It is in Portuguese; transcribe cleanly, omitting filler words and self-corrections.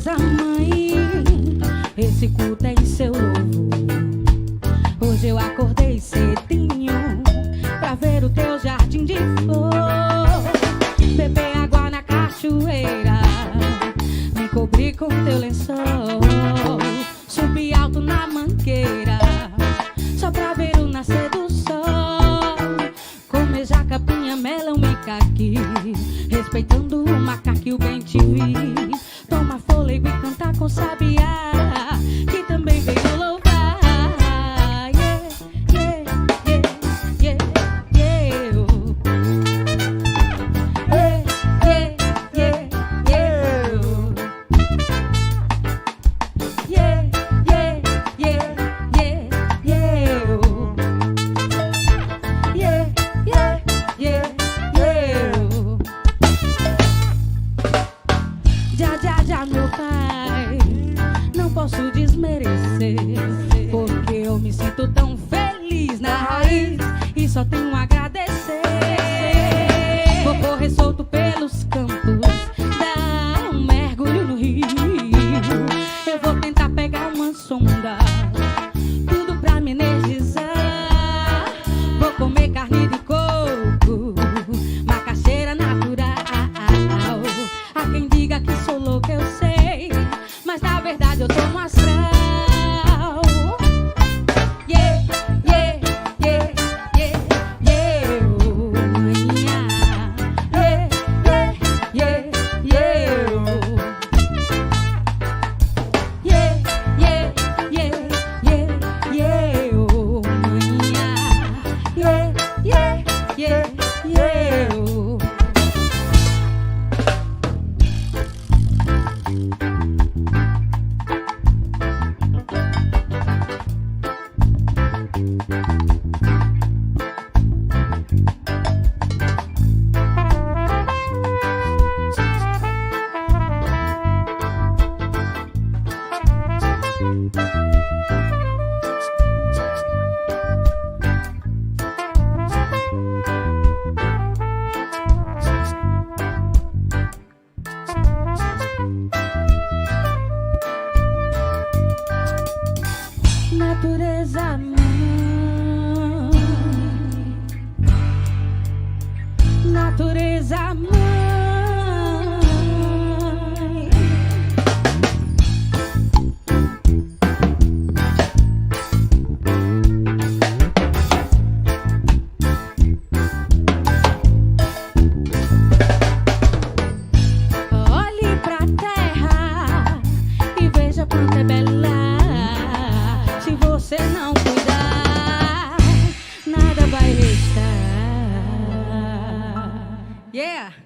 Natureza Mãe, esse culto é em seu louvor. Hoje eu acordei cedinho pra ver o teu jardim de flor, beber água na cachoeira, me cobrir com teu lençol, subir alto na mangueira só pra ver o nascer do sol, comer jacapinha, melão e caqui, respeitando o macaco e o bem te vi, tomar fôlego e cantar com sabiá, que também veio louvar. Já, meu pai, não posso desmerecer, porque eu me sinto tão feliz na raiz e só tenho a agradecer. Vou correr solto pelos campos, dar um mergulho no rio, eu vou tentar pegar uma sonda, tudo pra me energizar. Vou comer carne de coco, macaxeira natural. Há quem diga que sou louca, eu sei, mas na verdade eu tô no astral. Yeah, yeah, yeah, yeah, yeah, oh, manhã. Yeah, yeah, yeah, yeah, oh. Yeah, yeah, yeah, yeah, yeah, oh, manhã. Yeah, yeah, yeah, yeah, oh. Natureza Mãe, Natureza Mãe. Olhe pra terra e veja quanto é bela. Se você não cuidar, nada vai restar. Yeah!